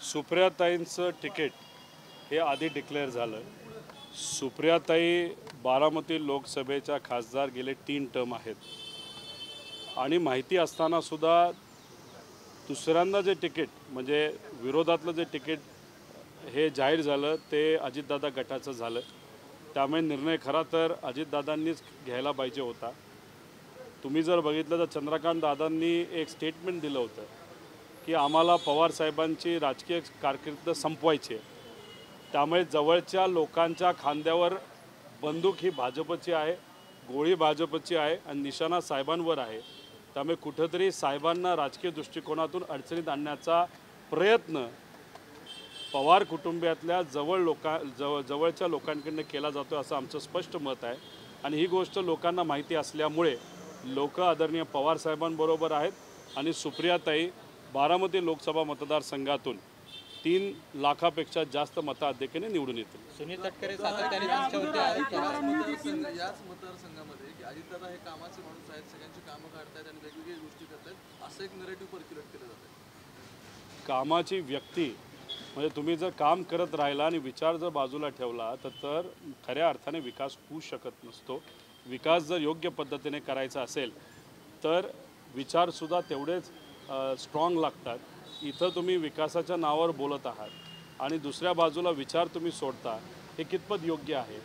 सुप्रियाताईंचं ticket हे आधी declare झालं. सुप्रियाताई बारामती लोकसभेच्या खासदार गेले 3 टर्म आहेत आणि माहिती असताना सुद्धा दुसऱ्यांदा जे तिकीट म्हणजे विरोधातलं जे तिकीट हे जाहीर झालं ते अजितदादा गटाचं झालं. त्यामुळे निर्णय खरा तर अजितदादांनीच घ्यायला पाहिजे होता. तुम्ही जर बघितलं तर चंद्रकांत दादांनी एक स्टेटमेंट दिलं होतं की आम्हाला पवार साहेबांची राजकीय कारकीर्द संपवायची आहे. त्यामुळे जवळच्या लोकांच्या खांद्यावर बंदूक ही भाजपची आहे, गोळी भाजपची आहे आणि निशाणा साहेबांवर आहे. त्यामुळे कुठंतरी साहेबांना राजकीय दृष्टिकोनातून अडचणीत आणण्याचा प्रयत्न पवार कुटुंबियातल्या जवळच्या लोकांकडून केला जातो असं आमचं स्पष्ट मत आहे. आणि ही गोष्ट लोकांना माहिती असल्यामुळे लोक आदरणीय पवार साहेबांबरोबर आहेत आणि सुप्रियाताई बारामती लोकसभा मतदारसंघातून 3 लाखापेक्षा जास्त मताधिक्याने निवडून येतील. सुनील तटकरे सातत्याने तुमच्यावरती याच मतदारसंघामध्ये की अजितदादा हे कामाचे माणूस आहेत, सगळ्यांची कामं काढतायत आणि वेगवेगळ्या गोष्टी करतायत असं एक नरेटिव्ह पर्क्युलेट केलं जातं. कामाची व्यक्ती म्हणजे तुम्ही जर काम करत राहिला आणि विचार जर बाजूला ठेवला तर खऱ्या अर्थाने विकास होऊ शकत नसतो. विकास जर योग्य पद्धतीने करायचा असेल तर विचारसुद्धा तेवढेच स्ट्रॉंग लागतात. इथं तुम्ही विकासाच्या नावावर बोलत आहात आणि दुसऱ्या बाजूला विचार तुम्ही सोडता, हे कितपत योग्य आहे?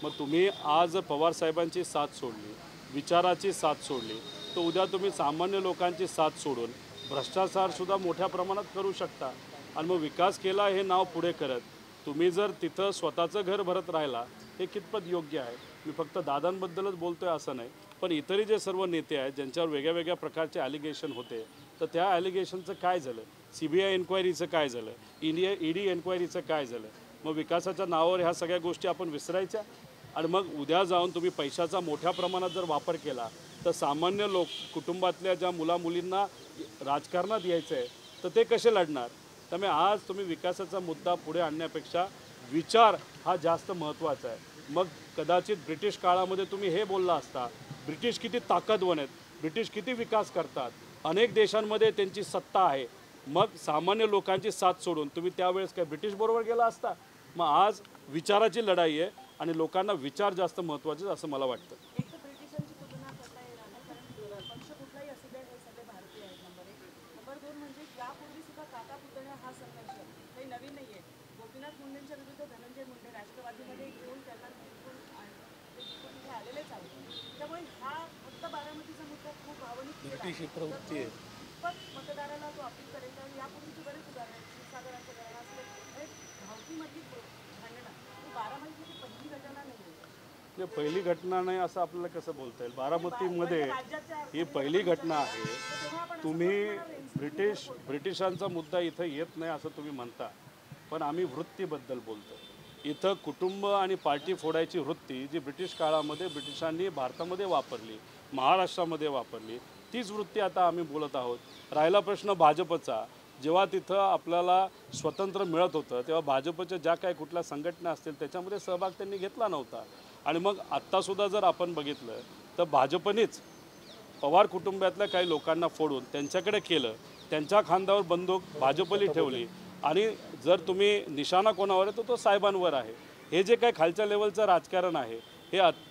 मग तुम्ही आज पवारसाहेबांची साथ सोडली, विचाराची साथ सोडली, तर उद्या तुम्ही सामान्य लोकांची साथ सोडून भ्रष्टाचारसुद्धा मोठ्या प्रमाणात करू शकता. आणि मग विकास केला हे नाव पुढे करत तुम्ही जर तिथं स्वतःचं घर भरत राहिला, हे कितपत योग्य आहे? मी फक्त दादांबद्दलच बोलतो आहे असं नाही, पण इतरही जे सर्व नेते आहेत ज्यांच्यावर वेगळ्या वेगळ्या प्रकारचे ॲलिगेशन होते, तर त्या ॲलिगेशनचं काय झालं? CBI एन्क्वायरीचं काय झालं? ED एन्क्वायरीचं काय झालं? मग विकासाच्या नावावर ह्या सगळ्या गोष्टी आपण विसरायच्या आणि मग उद्या जाऊन तुम्ही पैशाचा मोठ्या प्रमाणात जर वापर केला तर सामान्य कुटुंबातल्या ज्या मुलामुलींना राजकारणात यायचं आहे तर ते कसे लढणार? त्यामुळे आज तुम्ही विकासाचा मुद्दा पुढे आणण्यापेक्षा विचार हा जास्त महत्त्वाचा आहे. मग कदाचित ब्रिटिश काळामध्ये तुम्ही हे बोलला असता, ब्रिटिश किती ताकदवान आहेत, ब्रिटिश किती विकास करतात, अनेक देशांमध्ये त्यांची सत्ता आहे, मग सामान्य लोकांची साथ सोडून तुम्ही त्यावेळेस काय ब्रिटिशबरोबर गेला असता? मग आज विचाराची लढाई आहे आणि लोकांना विचार जास्त महत्त्वाचे असं मला वाटतं. ब्रिटिश प्रवृत्ती आहे. मतदाराला तो अपील करायचा आणि यापूर्वीची बरेच उदाहरण आहेत. क्षीरसागराचं धरण असलं, धावतीमधली भांडणं ही बारामतीची पहिली घटना नाही. पहिली घटना नाही असं आपल्याला कसं बोलता येईल? बारामतीमध्ये ही पहिली घटना आहे. तुम्ही ब्रिटिशांचा मुद्दा इथं येत नाही असं तुम्ही म्हणता, पण आम्ही वृत्तीबद्दल बोलतो. इथं कुटुंब आणि पार्टी फोडायची वृत्ती जी ब्रिटिश काळामध्ये ब्रिटिशांनी भारतामध्ये वापरली, महाराष्ट्रामध्ये वापरली, तीच वृत्ती आता आम्ही बोलत आहोत. राहिला प्रश्न भाजपचा, जेव्हा तिथं आपल्याला स्वतंत्र मिळत होतं तेव्हा भाजपच्या ज्या काही कुठल्या संघटना असतील त्याच्यामध्ये सहभाग त्यांनी घेतला नव्हता. आणि मग आत्तासुद्धा जर आपण बघितलं तर भाजपनेच पवार कुटुंबातल्या काही लोकांना फोडून त्यांच्याकडे केलं, त्यांच्या खांद्यावर बंदूक भाजपली ठेवली आणि जर तुम्ही निशाणा कोणावर आहे तर तो साहेबांवर आहे. हे जे काही खालच्या लेवलचं राजकारण आहे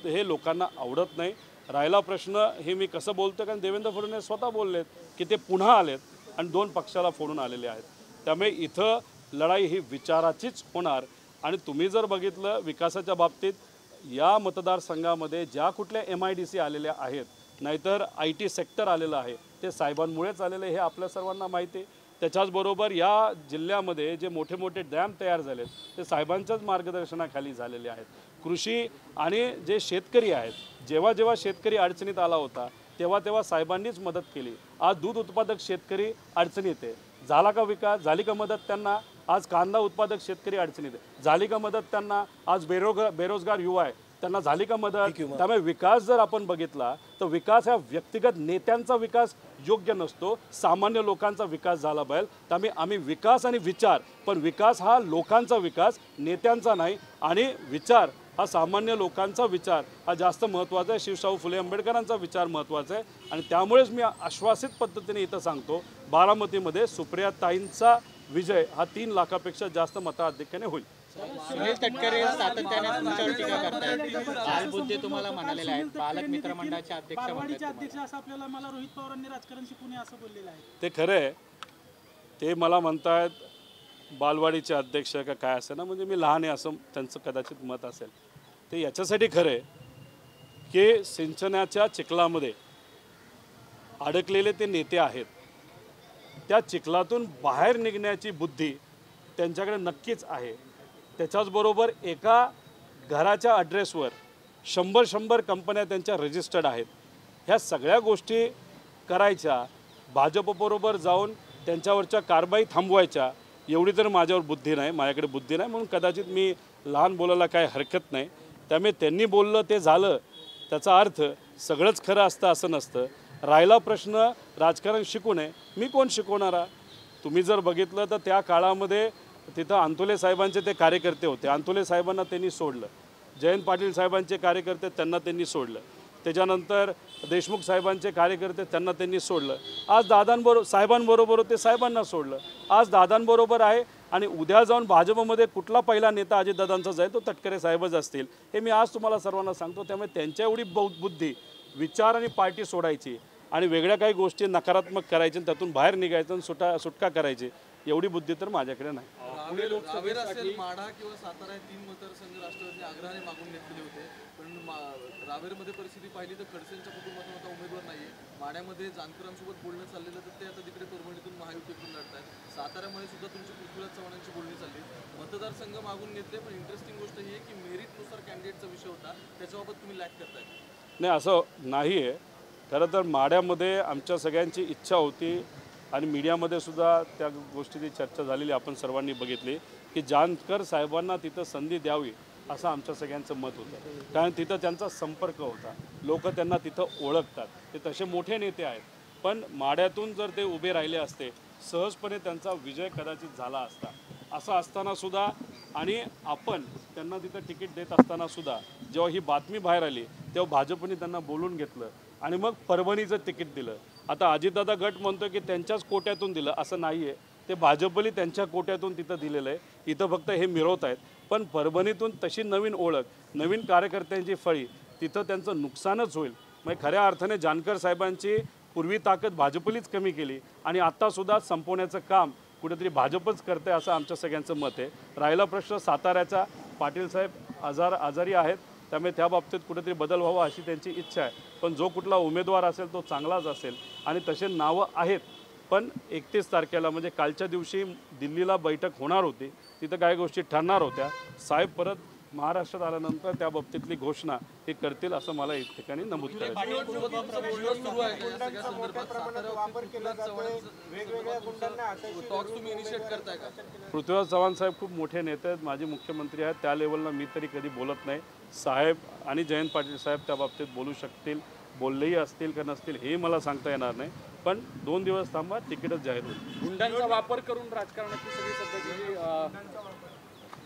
हे लोकांना आवडत नाही. राहिला प्रश्न हे मी कसं बोलतो कारण देवेंद्र फडणवीस स्वतः बोललेत की ते पुन्हा आलेत आणि 2 पक्षाला फोडून आलेले आहेत. त्यामुळे इथं लढाई ही विचाराचीच होणार. आणि तुम्ही जर बघितलं विकासाच्या बाबतीत या मतदारसंघामध्ये ज्या कुठल्या MIDC आलेल्या आहेत, नाहीतर IT सेक्टर आलेलं आहे, ते साहेबांमुळेच आलेलं हे आपल्या सर्वांना माहिती आहे. त्याच्याचबरोबर या जिल्ह्यामध्ये जे मोठे मोठे डॅम तयार झालेत ते साहेबांच्याच मार्गदर्शनाखाली झालेले आहेत. कृषी आणि जे शेतकरी आहेत, जेव्हा जेव्हा शेतकरी अडचणीत आला होता तेव्हा साहेबांनीच मदत केली. आज दूध उत्पादक शेतकरी अडचणीत आहे, झाला का विकास? झाली का मदत त्यांना? आज कांदा उत्पादक शेतकरी अडचणीत आहे, झाली का मदत त्यांना? आज बेरोजगार युवा आहे, त्यांना झाली का मदत? त्यामुळे विकास जर आपण बघितला तर विकास हा व्यक्तिगत नेत्यांचा विकास योग्य नसतो, सामान्य लोकांचा विकास झाला पाहिजे. त्यामुळे आम्ही विकास आणि विचार, पण विकास हा लोकांचा विकास, नेत्यांचा नाही, आणि विचार हा सामान्य लोकांचा विचार हा जास्त महत्त्वाचा आहे. शिवशाहू फुले आंबेडकरांचा विचार महत्त्वाचा आहे. आणि त्यामुळेच मी आश्वासित पद्धतीने इथं सांगतो, बारामतीमध्ये सुप्रियाताईंचा विजय हा 3 लाखापेक्षा जास्त मताधिक्याने होईल. सुनील तटकरे सातत्याने तुमच्यावर टीका करतायत. बालबुद्धे तुम्हाला म्हणालेले आहेत. पालक मित्र मंडळाचे अध्यक्ष म्हणतात अध्यक्ष असं आपल्याला मला रोहित पवारांनी राजकारण शिकवू नये असं बोललेलं आहे. ते खरं आहे. ते मला म्हणतायत बालवाडीचे अध्यक्ष का काय असेल ना, म्हणजे मी लहान आहे असं त्यांचं कदाचित मत असेल. ते याच्यासाठी खरं आहे की सिंचनाच्या चिखलामध्ये अडकलेले ते नेते आहेत. त्या चिखलातून बाहेर निघण्याची बुद्धी त्यांच्याकडे नक्कीच आहे. त्याच्याचबरोबर एका घराच्या ॲड्रेसवर 100 कंपन्या त्यांच्या रजिस्टर्ड आहेत. ह्या सगळ्या गोष्टी करायच्या, भाजपबरोबर जाऊन त्यांच्यावरच्या कारवाई थांबवायच्या, एवढी तर माझ्यावर बुद्धी नाही, माझ्याकडे बुद्धी नाही. म्हणून कदाचित मी लहान बोलायला काय हरकत नाही. त्यामुळे त्यांनी बोललं ते झालं, त्याचा अर्थ सगळंच खरं असतं असं नसतं. राहिला प्रश्न राजकारण शिकू नये, मी कोण शिकवणारा? तुम्ही जर बघितलं तर त्या काळामध्ये तिथं अंतुले साहेबांचे ते कार्यकर्ते होते. अंतुले साहेबांना त्यांनी सोडलं. जयंत पाटील साहेबांचे कार्यकर्ते त्यांना त्यांनी सोडलं. त्याच्यानंतर देशमुख साहेबांचे कार्यकर्ते त्यांना त्यांनी सोडलं. आज साहेबांबरोबर होते, साहेबांना सोडलं. आज दादांबरोबर आहे आणि उद्या जाऊन भाजपमध्ये कुठला पहिला नेता अजितदादांचा जाईल तो तटकरे साहेबच असतील. हे मी आज तुम्हाला सर्वांना सांगतो. त्यामुळे त्यांच्या एवढी बुद्धी, विचार आणि पार्टी सोडायची आणि वेगळ्या काही गोष्टी नकारात्मक करायची आणि त्यातून बाहेर निघायचं आणि सुटका करायची, एवढी बुद्धी तर माझ्याकडे नाही. रावेर असेल, माढा किंवा सातारा हे 3 मतदारसंघ राष्ट्रवादीने आग्रहाने मागून घेतलेले होते. पण रावेरमध्ये परिस्थिती पाहिली तर खडसेंच्या कुटुंबातून आता उमेदवार नाहीये. माढ्यामध्ये जानकरांसोबत बोलणं चाललेलं तर ते आता तिकडे परभणीतून महायुतीतून लढतायत. साताऱ्यामध्ये सुद्धा तुमची पृथ्वीराज चव्हाणांची बोलणी चालली. मतदारसंघ मागून घेतले, पण इंटरेस्टिंग गोष्ट ही आहे की मेरिटनुसार कॅन्डिडेटचा विषय होता, त्याच्याबाबत तुम्ही लॅक करताय. नाही, असं नाही आहे. खरं तर माढ्यामध्ये आमच्या सगळ्यांची इच्छा होती आणि मीडियामध्ये सुद्धा त्या गोष्टीची चर्चा झालेली आपण सर्वांनी बघितली की जानकर साहेबांना तिथं संधी द्यावी असं आमच्या सगळ्यांचं मत होतं. कारण तिथं त्यांचा संपर्क होता, लोक त्यांना तिथं ओळखतात, ते तसे मोठे नेते आहेत. पण माढ्यातून जर ते उभे राहिले असते सहजपणे त्यांचा विजय कदाचित झाला असता. असं असतानासुद्धा आणि आपण त्यांना तिथं तिकीट देत असतानासुद्धा जेव्हा ही बातमी बाहेर आली तेव्हा भाजपने त्यांना बोलून घेतलं आणि मग परभणीचं तिकीट दिलं. आता अजितदादा गट म्हणतो की त्यांच्याच कोट्यातून दिलं, असं नाही आहे. ते भाजपली त्यांच्या कोट्यातून तिथं दिलेलं आहे. इथं फक्त हे मिरवत आहेत. पण परभणीतून तशी नवीन ओळख, नवीन कार्यकर्त्यांची फळी, तिथं त्यांचं नुकसानच होईल. म्हणजे खऱ्या अर्थाने जानकर साहेबांची पूर्वी ताकद भाजपलीच कमी केली आणि आत्तासुद्धा संपवण्याचं काम कुठेतरी भाजपच करते असं आमच्या सगळ्यांचं मत आहे. राहिला प्रश्न साताऱ्याचा, पाटील साहेब आजारी आहेत, त्यामुळे त्या बाबतीत कुठेतरी बदल व्हावा अशी त्यांची इच्छा आहे. पण जो कुठला उमेदवार असेल तो चांगलाच असेल आणि तसे नावं आहेत. पण 31 तारखेला म्हणजे कालच्या दिवशी दिल्लीला बैठक होणार होती, तिथं काही गोष्टी ठरणार होत्या. साहेब परत महाराष्ट्रात आल्यानंतर त्या बाबतीतली घोषणा हे करतील असं मला एक ठिकाणी नमूद करायचं. पृथ्वीराज चव्हाण साहेब खूप मोठे नेते आहेत, माजी मुख्यमंत्री आहेत. त्या लेवलला मी तरी कधी बोलत नाही. साहेब आणि जयंत पाटील साहेब त्या बाबतीत बोलू शकतील, बोललेही असतील का नसतील हे मला सांगता येणार नाही. पण 2 दिवस थांबा, तिकीटच जाहीर होईल. गुंडांचा वापर करून राजकारणाची सगळी सध्याची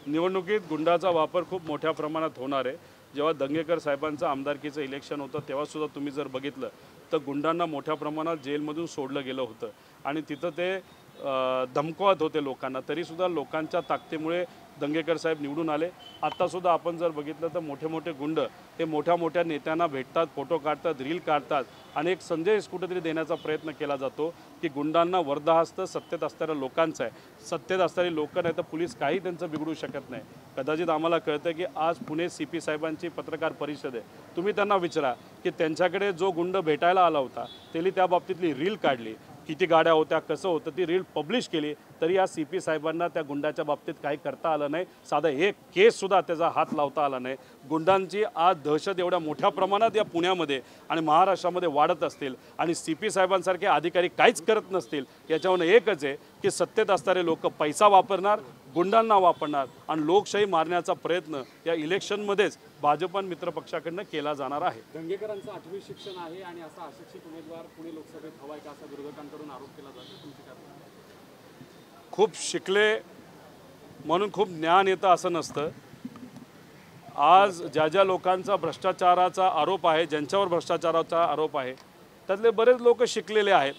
निवडणुकीत गुंडाचा वापर खूप मोठ्या प्रमाणात होणार आहे. जेव्हा दंगेकर साहेबांचं आमदारकीचं इलेक्शन होतं तेव्हासुद्धा तुम्ही जर बघितलं तर गुंडांना मोठ्या प्रमाणात जेलमधून सोडलं गेलं होतं आणि तिथं ते धमकवत होते लोकांना. तरीसुद्धा लोकांच्या ताकदीमुळे दंगेकर साहेब निवडून आले. आत्तासुद्धा आपण जर बघितलं तर मोठे मोठे गुंड हे मोठ्या मोठ्या नेत्यांना भेटतात, फोटो काढतात, रील काढतात आणि एक संदेश कुठेतरी देण्याचा प्रयत्न केला जातो की गुंडांना वरदहस्त सत्तेत असणाऱ्या लोकांचं आहे. सत्तेत असणारी लोक नाही तर पोलीस काही त्यांचं बिघडू शकत नाही. कदाचित आम्हाला कळतं की आज पुणे CP साहेबांची पत्रकार परिषद आहे. तुम्ही त्यांना विचारा की त्यांच्याकडे जो गुंड भेटायला आला होता त्यांनी त्या बाबतीतली रील काढली, किती गाड्या होत्या, कसं होतं, ती रील पब्लिश केली, तरी या CP साहेबांना त्या गुंडाच्या बाबतीत काही करता आलं नाही. साधा एक केससुद्धा त्याचा हात लावता आला नाही. गुंडांची आज दहशत एवढ्या मोठ्या प्रमाणात या पुण्यामध्ये आणि महाराष्ट्रामध्ये वाढत असतील आणि CP साहेबांसारखे अधिकारी काहीच करत नसतील, याच्यावरून एकच आहे की सत्तेत असणारे लोक पैसा वापरणार, गुंडांना वापरणार आणि लोकशाही मारण्याचा प्रयत्न या इलेक्शनमध्येच भाजप आणि मित्रपक्षाकडनं केला जाणार आहे. दंगेकरांचं 8वी शिक्षण आहे आणि असा अशिक्षित उमेदवार पुणे लोकसभेत हवाय का असा विरोधकांकडून आरोप केला जातो. तुमची काय? खूप शिकले म्हणून खूप ज्ञान येतं असं नसतं. आज ज्या ज्या लोकांचा भ्रष्टाचाराचा आरोप आहे, ज्यांच्यावर भ्रष्टाचाराचा आरोप आहे, त्यातले बरेच लोक शिकलेले आहेत.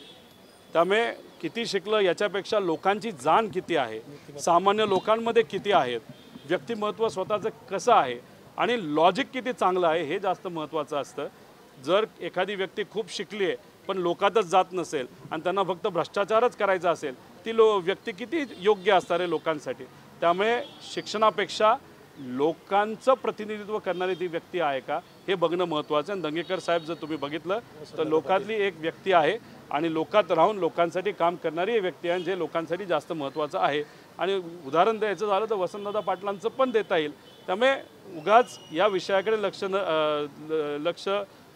त्यामुळे किती शिकलं याच्यापेक्षा लोकांची जाण किती आहे, सामान्य लोकांमध्ये किती आहेत, व्यक्तिमत्व स्वतःचं कसं आहे आणि लॉजिक किती चांगलं आहे हे जास्त महत्त्वाचं असतं. जर एखादी व्यक्ती खूप शिकली आहे पण लोकातच जात नसेल आणि त्यांना फक्त भ्रष्टाचारच करायचा असेल, ती व्यक्ती किती योग्य असणार आहे लोकांसाठी. त्यामुळे शिक्षणापेक्षा लोकांचं प्रतिनिधित्व करणारी ती व्यक्ती आहे का हे बघणं महत्त्वाचं आहे. दंगेकर साहेब जर तुम्ही बघितलं तर लोकातली एक व्यक्ती आहे आणि लोकात राहून लोकांसाठी काम करणारी व्यक्ती आहे, जे लोकांसाठी जास्त महत्त्वाचं आहे. आणि उदाहरण द्यायचं झालं तर वसंतदादा पाटलांचं पण देता येईल. त्यामुळे उगाच या विषयाकडे लक्ष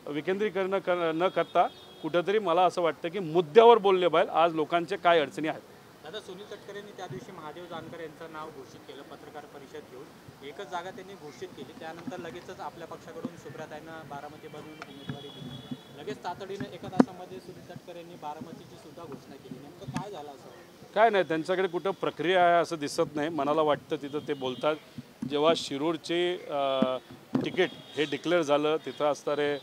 विकेंद्रीकरण न करता कुठंतरी मला असं वाटतं की मुद्द्यावर बोलले पाहिजे. आज लोकांचे काय अडचणी आहेत. दादा, सुनील तटकरेंनी त्या दिवशी महादेव जानकर यांचं नाव घोषित केलं पत्रकार परिषद घेऊन. एकच जागा त्यांनी घोषित केली, त्यानंतर लगेचच आपल्या पक्षाकडून सुप्रियाताईंना बारामतीमधून उमेदवारी दिली. लगेच तातडीनं एका तासामध्ये सुनील तटकरे यांनी बारामतीची सुद्धा घोषणा केली. नेमकं काय झालं असं? काय नाही, त्यांच्याकडे कुठं प्रक्रिया आहे असं दिसत नाही. मनाला वाटतं तिथं ते बोलतात. जेव्हा शिरूरचे तिकीट हे डिक्लेअर झालं, तिथं असणारे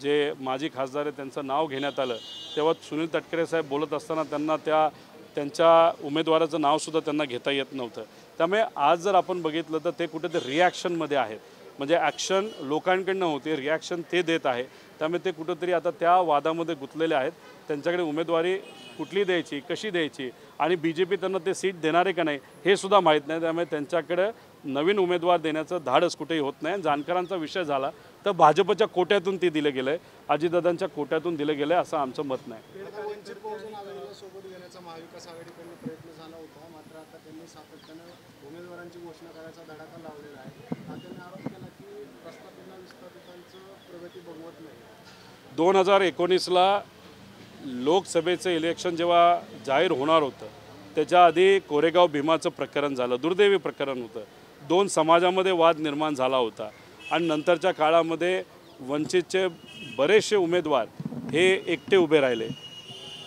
जे माजी खासदार आहे त्यांचं नाव घेण्यात आलं, तेव्हा सुनील तटकरे साहेब बोलत असताना त्यांना त्यांच्या उमेदवाराचं नावसुद्धा त्यांना घेता येत नव्हतं. त्यामुळे आज जर आपण बघितलं तर ते कुठेतरी रिॲक्शनमध्ये आहेत. म्हणजे ॲक्शन लोकांकडनं होते, रिॲक्शन ते देत आहे. त्यामुळे ते कुठंतरी आता त्या वादामध्ये गुंतलेले आहेत. त्यांच्याकडे उमेदवारी कुठली द्यायची, कशी द्यायची आणि BJP त्यांना ते सीट देणार आहे का नाही हे सुद्धा माहीत नाही. त्यामुळे त्यांच्याकडे नवीन उमेदवार देण्याचं धाडस कुठेही होत नाही. जानकरांचा विषय झाला तर भाजपच्या कोट्यातून ते दिलं गेलं आहे, अजितदादांच्या कोट्यातून दिलं गेलं आहे असं आमचं मत नाही. सोबत घेण्याचा महाविकास आघाडीकडून प्रयत्न झाला होता, मात्र आता त्यांनी सातत्यानं उमेदवारांची घोषणा करायचा धडाका लावलेला आहे. त्यांनी आरोप केला की प्रस्थापित विस्थापितांचं प्रगती बघवत नाही. 2019ला लोकसभेचं इलेक्शन जेव्हा जाहीर होणार होतं त्याच्या आधी कोरेगाव भीमाचं प्रकरण झालं, दुर्दैवी प्रकरण होतं. 2 समाजामध्ये वाद निर्माण झाला होता आणि नंतरच्या काळामध्ये वंचितचे बरेचसे उमेदवार हे एकटे उभे राहिले.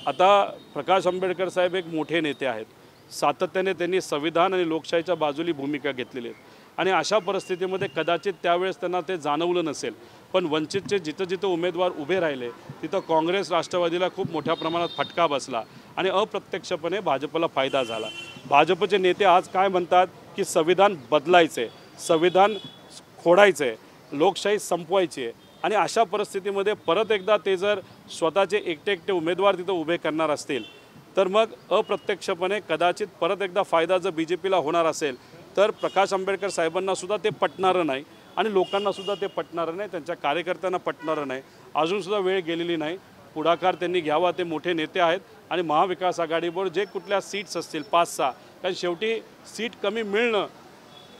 आता प्रकाश आंबेडकर साहेब एक मोठे नेते आहेत. सातत्याने त्यांनी संविधान आणि लोकशाहीच्या बाजूली भूमिका घेतलेली आहे आणि अशा परिस्थितीमध्ये कदाचित त्यावेळेस त्यांना ते जाणवलं नसेल, पण वंचितचे जिथं जिथं उमेदवार उभे राहिले तिथं काँग्रेस राष्ट्रवादीला खूप मोठ्या प्रमाणात फटका बसला आणि अप्रत्यक्षपणे भाजपला फायदा झाला. भाजपचे नेते आज काय म्हणतात की संविधान बदलायचं आहे, संविधान खोडायचं आहे, लोकशाही संपवायची आहे. आणि अशा परिस्थितीमध्ये परत एकदा ते जर स्वतःचे एकटे उमेदवार तिथं उभे करणार असतील तर मग अप्रत्यक्षपणे कदाचित परत एकदा फायदा जर BJPला होणार असेल तर प्रकाश आंबेडकर साहेबांनासुद्धा ते पटणारं नाही आणि लोकांनासुद्धा ते पटणारं नाही, त्यांच्या कार्यकर्त्यांना पटणारं नाही. अजूनसुद्धा वेळ गेलेली नाही. पुढाकार त्यांनी घ्यावा. ते मोठे नेते आहेत आणि महाविकास आघाडीबरोबर जे कुठल्या सीट्स असतील 5-6, कारण शेवटी सीट कमी मिळणं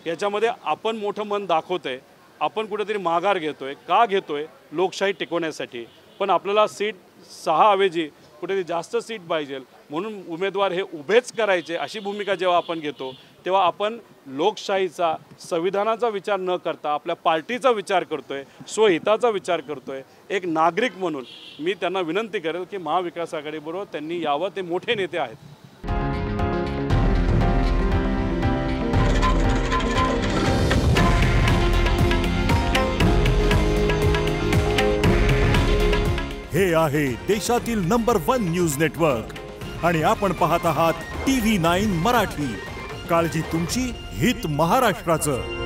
याच्यामध्ये आपण मोठं मन दाखवतो आहे, आपण कुठेतरी माघार घेतो आहे. का घेतो आहे? लोकशाही टिकवण्यासाठी. पण आपल्याला सीट 6 ऐवजी कुठेतरी जास्त सीट पाहिजे म्हणून उमेदवार हे उभेच करायचे अशी भूमिका जेव्हा आपण घेतो तेव्हा आपण लोकशाहीचा, संविधानाचा विचार न करता आपल्या पार्टीचा विचार करतो आहे, स्वहिताचा विचार करतो आहे. एक नागरिक म्हणून मी त्यांना विनंती करेल की महाविकास आघाडीबरोबर त्यांनी यावं. ते मोठे नेते आहेत. हे आहे देशातील नंबर 1 न्यूज नेटवर्क आणि आपण पाहत आहात TV9 मराठी. काळजी तुमची, हित महाराष्ट्राचं.